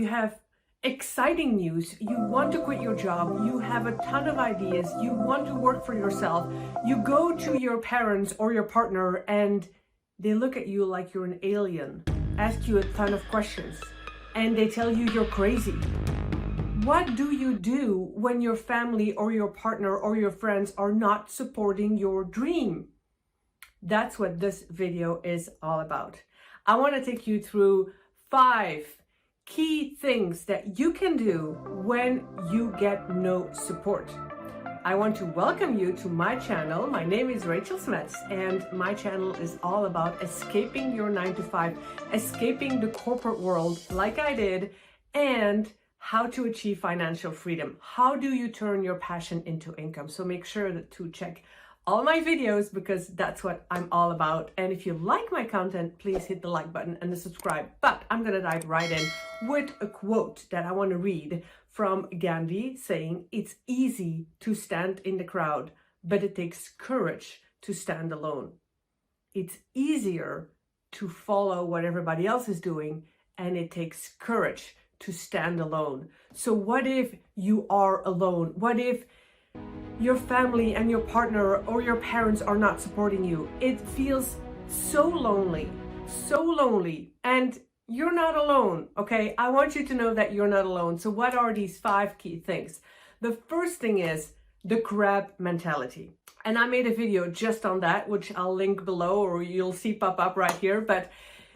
You have exciting news. You want to quit your job. You have a ton of ideas. You want to work for yourself. You go to your parents or your partner and they look at you like you're an alien, ask you a ton of questions, and they tell you you're crazy. What do you do when your family or your partner or your friends are not supporting your dream? That's what this video is all about. I want to take you through 5 key things that you can do when you get no support. I want to welcome you to my channel. My name is Rachel Smets, and my channel is all about escaping your 9-to-5, escaping the corporate world like I did, and how to achieve financial freedom. How do you turn your passion into income? So make sure to check all my videos because that's what I'm all about. And if you like my content, please hit the like button and the subscribe. But I'm gonna dive right in with a quote that I want to read from Gandhi saying, "It's easy to stand in the crowd, but it takes courage to stand alone." It's easier to follow what everybody else is doing, and it takes courage to stand alone. So what if you are alone? What if your family and your partner or your parents are not supporting you? It feels so lonely, and you're not alone, okay? I want you to know that you're not alone. So what are these 5 key things? The first thing is the crab mentality. And I made a video just on that, which I'll link below or you'll see pop up right here. But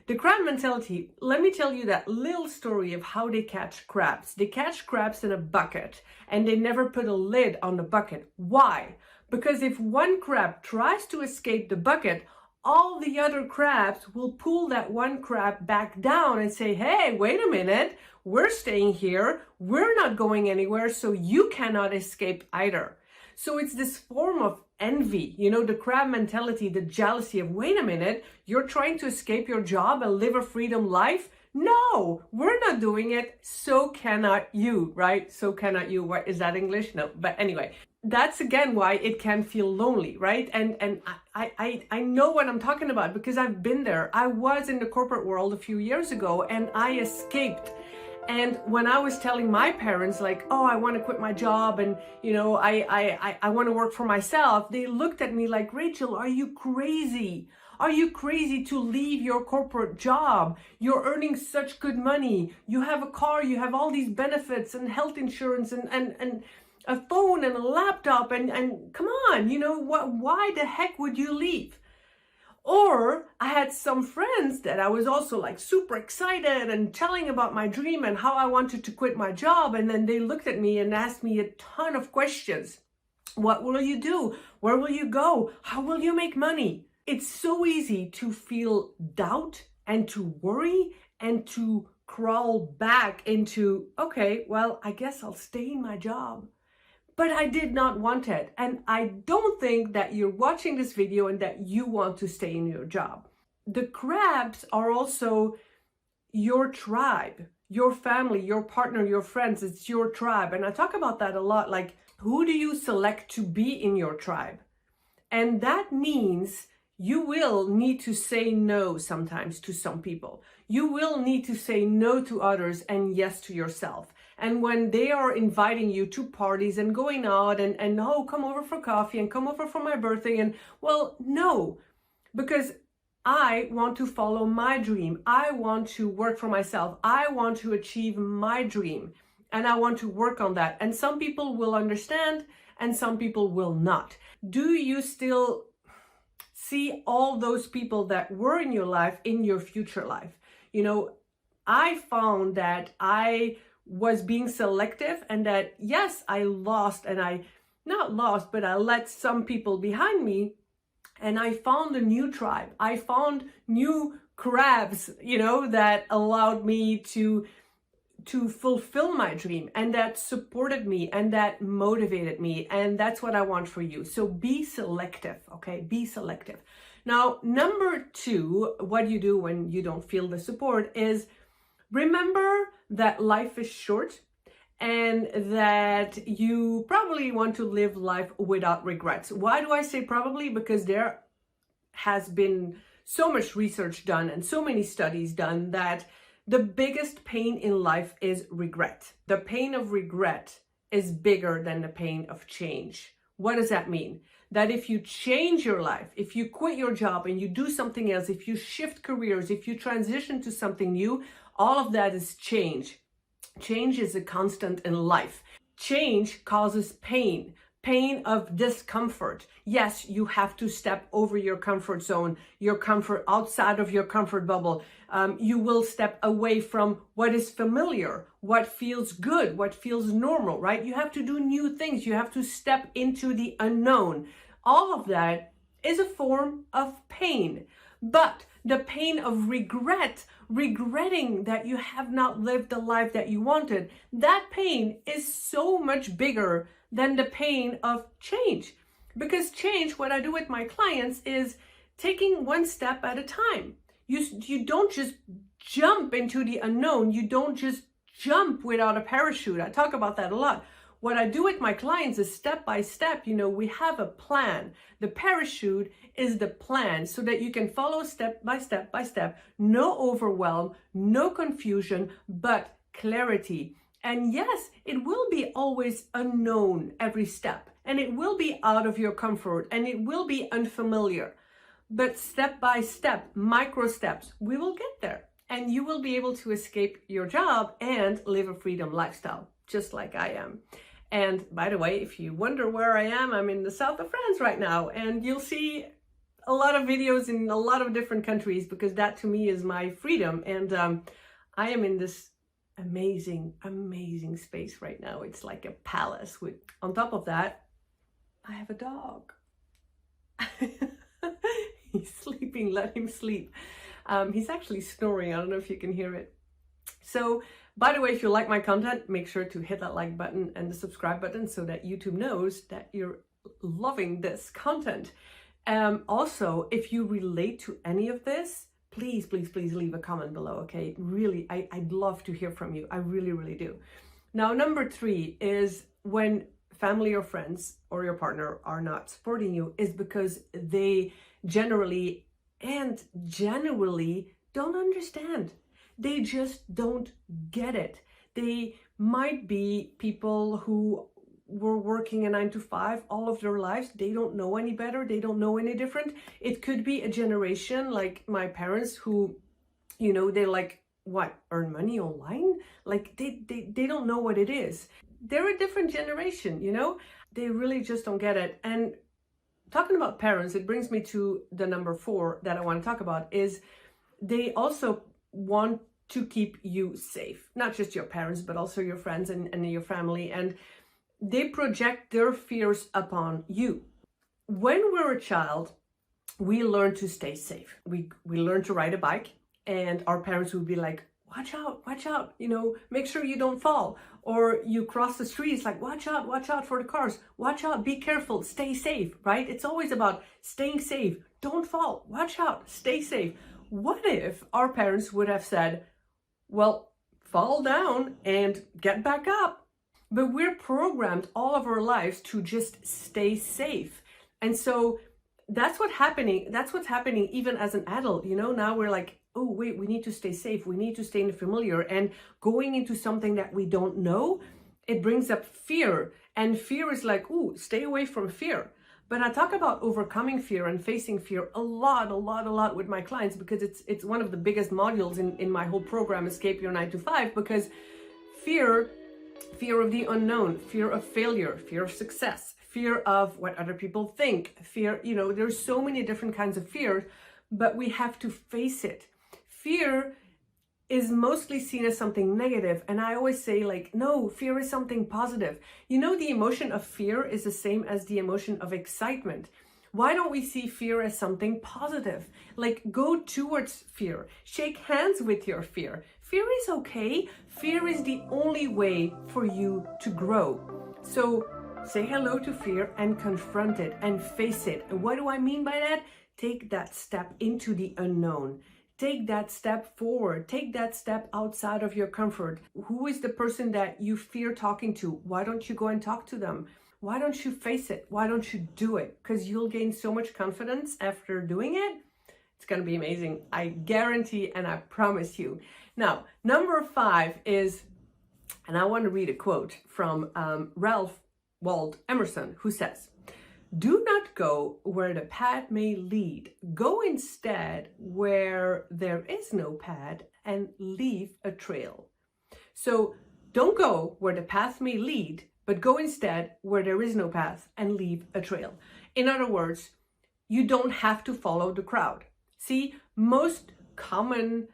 the crab mentality, let me tell you that little story of how they catch crabs. They catch crabs in a bucket and they never put a lid on the bucket. Why? Because if one crab tries to escape the bucket, all the other crabs will pull that one crab back down and say, "Hey, wait a minute, we're staying here. We're not going anywhere, so you cannot escape either." So it's this form of envy, the crab mentality, the jealousy of, wait a minute, you're trying to escape your job and live a freedom life? No, we're not doing it. So cannot you, right? So cannot you. What is that English? No, but anyway, that's again why it can feel lonely, right? And I know what I'm talking about because I've been there. I was in the corporate world a few years ago and I escaped. And when I was telling my parents like, "Oh, I want to quit my job and I want to work for myself," they looked at me like, "Rachel, are you crazy? Are you crazy to leave your corporate job? You're earning such good money. You have a car, you have all these benefits and health insurance and a phone and a laptop and come on, why the heck would you leave?" Or I had some friends that I was also like super excited and telling about my dream and how I wanted to quit my job. And then they looked at me and asked me a ton of questions. What will you do? Where will you go? How will you make money? It's so easy to feel doubt and to worry and to crawl back into, okay, well, I guess I'll stay in my job. But I did not want it. And I don't think that you're watching this video and that you want to stay in your job. The crabs are also your tribe, your family, your partner, your friends. It's your tribe. And I talk about that a lot. Like, who do you select to be in your tribe? And that means you will need to say no sometimes to some people. You will need to say no to others and yes to yourself. And when they are inviting you to parties and going out and oh, come over for coffee and come over for my birthday, and well, no, because I want to follow my dream. I want to work for myself. I want to achieve my dream and I want to work on that. And some people will understand and some people will not. Do you still see all those people that were in your life in your future life? I found that I was being selective and that, yes, I lost and I let some people behind me and I found a new tribe. I found new crabs, that allowed me to fulfill my dream and that supported me and that motivated me. And that's what I want for you. So be selective, okay? Be selective. Now, number 2, what you do when you don't feel the support is remember that life is short and that you probably want to live life without regrets. Why do I say probably? Because there has been so much research done and so many studies done that The biggest pain in life is regret. The pain of regret is bigger than the pain of change. What does that mean? That if you change your life, if you quit your job and you do something else, if you shift careers, if you transition to something new, all of that is change. Change is a constant in life. Change causes pain. Pain of discomfort. Yes, you have to step over your comfort zone, your comfort outside of your comfort bubble. You will step away from what is familiar, what feels good, what feels normal, right? You have to do new things. You have to step into the unknown. All of that is a form of pain. But the pain of regret, regretting that you have not lived the life that you wanted, that pain is so much bigger than the pain of change. Because change, what I do with my clients is taking one step at a time. You don't just jump into the unknown. You don't just jump without a parachute. I talk about that a lot. What I do with my clients is step by step, we have a plan. The parachute is the plan so that you can follow step by step by step. No overwhelm, no confusion, but clarity. And yes, it will be always unknown every step, and it will be out of your comfort, and it will be unfamiliar. But step by step, micro steps, we will get there, and you will be able to escape your job and live a freedom lifestyle, just like I am. And by the way, if you wonder where I am, I'm in the south of France right now, and you'll see a lot of videos in a lot of different countries because that to me is my freedom. And I am in this amazing space right now. It's like a palace with, on top of that, I have a dog. He's sleeping, let him sleep. He's actually snoring. I don't know if you can hear it. So, by the way, if you like my content, make sure to hit that like button and the subscribe button so that YouTube knows that you're loving this content. Also, if you relate to any of this, please leave a comment below, okay? Really, I'd love to hear from you. I really do. Now, number 3 is when family or friends or your partner are not supporting you is because they generally don't understand. They just don't get it. They might be people who were working a 9-to-5 all of their lives. They don't know any better. They don't know any different. It could be a generation like my parents who, they're like, what, earn money online? Like they don't know what it is. They're a different generation, They really just don't get it. And talking about parents, it brings me to the number 4 that I want to talk about is they also want to keep you safe. Not just your parents, but also your friends and your family. And they project their fears upon you. When we're a child, we learn to stay safe. We learn to ride a bike, and our parents would be like, watch out, make sure you don't fall. Or you cross the street, it's like, watch out for the cars. Watch out, be careful, stay safe, right? It's always about staying safe. Don't fall, watch out, stay safe. What if our parents would have said, well, fall down and get back up? But we're programmed all of our lives to just stay safe. And so that's what's happening even as an adult. Now we're like, oh, wait, we need to stay safe. We need to stay in the familiar. And going into something that we don't know, it brings up fear. And fear is like, ooh, stay away from fear. But I talk about overcoming fear and facing fear a lot with my clients because it's one of the biggest modules in my whole program, Escape Your 9-to-5, because fear of the unknown, fear of failure, fear of success, fear of what other people think, fear, there's so many different kinds of fears, but we have to face it. Fear is mostly seen as something negative. And I always say, like, no, fear is something positive. The emotion of fear is the same as the emotion of excitement. Why don't we see fear as something positive? Like, go towards fear. Shake hands with your fear. Fear is okay. Fear is the only way for you to grow. So say hello to fear and confront it and face it. And what do I mean by that? Take that step into the unknown. Take that step forward. Take that step outside of your comfort. Who is the person that you fear talking to? Why don't you go and talk to them? Why don't you face it? Why don't you do it? Because you'll gain so much confidence after doing it. It's going to be amazing. I guarantee and I promise you. Now, number 5 is, and I want to read a quote from Ralph Waldo Emerson, who says, "Do not go where the path may lead. Go instead where there is no path and leave a trail." So don't go where the path may lead, but go instead where there is no path and leave a trail. In other words, you don't have to follow the crowd. See, most common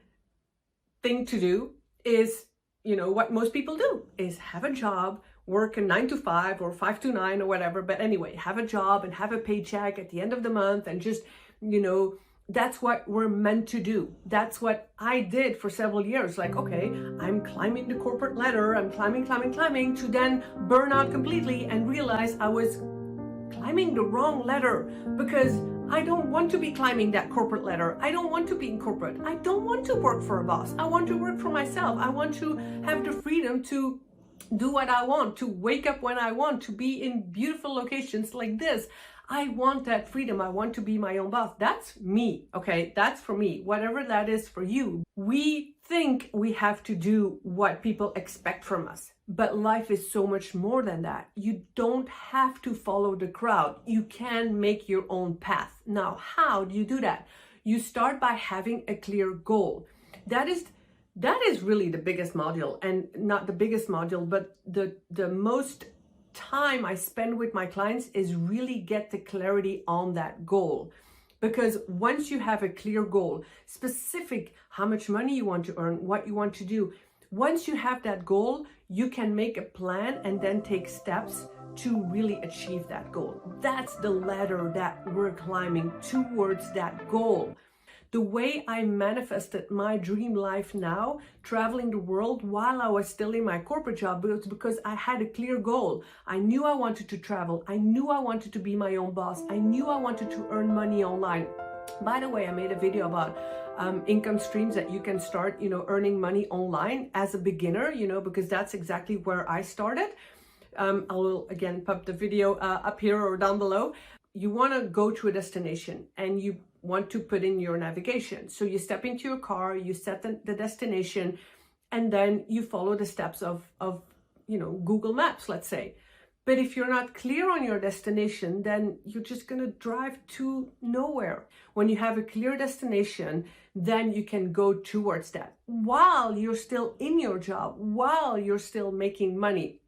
thing to do is, what most people do is have a job, work a 9 to 5 or 5 to 9 or whatever. But anyway, have a job and have a paycheck at the end of the month and just, that's what we're meant to do. That's what I did for several years. Like, okay, I'm climbing the corporate ladder. I'm climbing to then burn out completely and realize I was climbing the wrong ladder, because I don't want to be climbing that corporate ladder. I don't want to be in corporate. I don't want to work for a boss. I want to work for myself. I want to have the freedom to do what I want, to wake up when I want, to be in beautiful locations like this. I want that freedom. I want to be my own boss. That's me, okay? That's for me, whatever that is for you. We think we have to do what people expect from us, but life is so much more than that. You don't have to follow the crowd. You can make your own path. Now, how do you do that? You start by having a clear goal. That is really the biggest module, and not the biggest module, but the most time I spend with my clients is really get the clarity on that goal. Because once you have a clear goal, specific, how much money you want to earn, what you want to do, once you have that goal, you can make a plan and then take steps to really achieve that goal. That's the ladder that we're climbing towards that goal. The way I manifested my dream life now, traveling the world while I was still in my corporate job, was because I had a clear goal. I knew I wanted to travel. I knew I wanted to be my own boss. I knew I wanted to earn money online. By the way, I made a video about income streams that you can start, earning money online as a beginner, because that's exactly where I started. I will again pop the video up here or down below. You want to go to a destination and you want to put in your navigation. So you step into your car, you set the destination, and then you follow the steps of Google Maps, let's say. But if you're not clear on your destination, then you're just going to drive to nowhere. When you have a clear destination, then you can go towards that while you're still in your job, while you're still making money,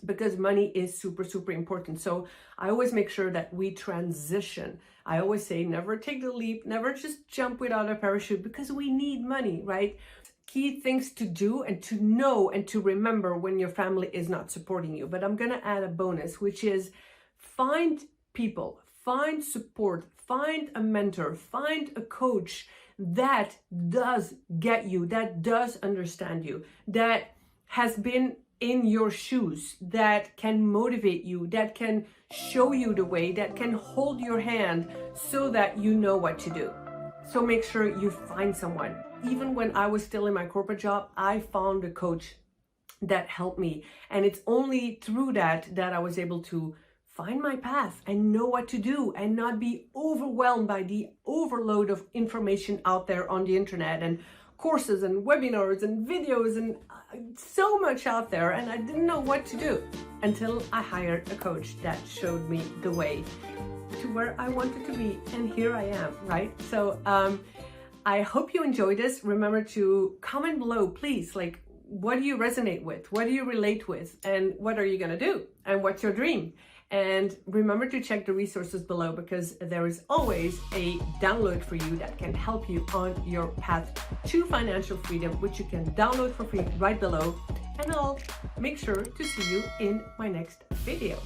because money is super, super important. So I always make sure that we transition. I always say, never take the leap, never just jump without a parachute, because we need money, right? Key things to do and to know and to remember when your family is not supporting you. But I'm going to add a bonus, which is find people, find support, find a mentor, find a coach that does get you, that does understand you, that has been in your shoes, that can motivate you, that can show you the way, that can hold your hand so that you know what to do. So make sure you find someone. Even when I was still in my corporate job, I found a coach that helped me. And it's only through that I was able to find my path and know what to do and not be overwhelmed by the overload of information out there on the internet and courses and webinars and videos and so much out there. And I didn't know what to do until I hired a coach that showed me the way to where I wanted to be. And here I am, right? So I hope you enjoyed this. Remember to comment below, please. Like, what do you resonate with? What do you relate with? And what are you going to do? And what's your dream? And remember to check the resources below, because there is always a download for you that can help you on your path to financial freedom, which you can download for free right below. And I'll make sure to see you in my next video.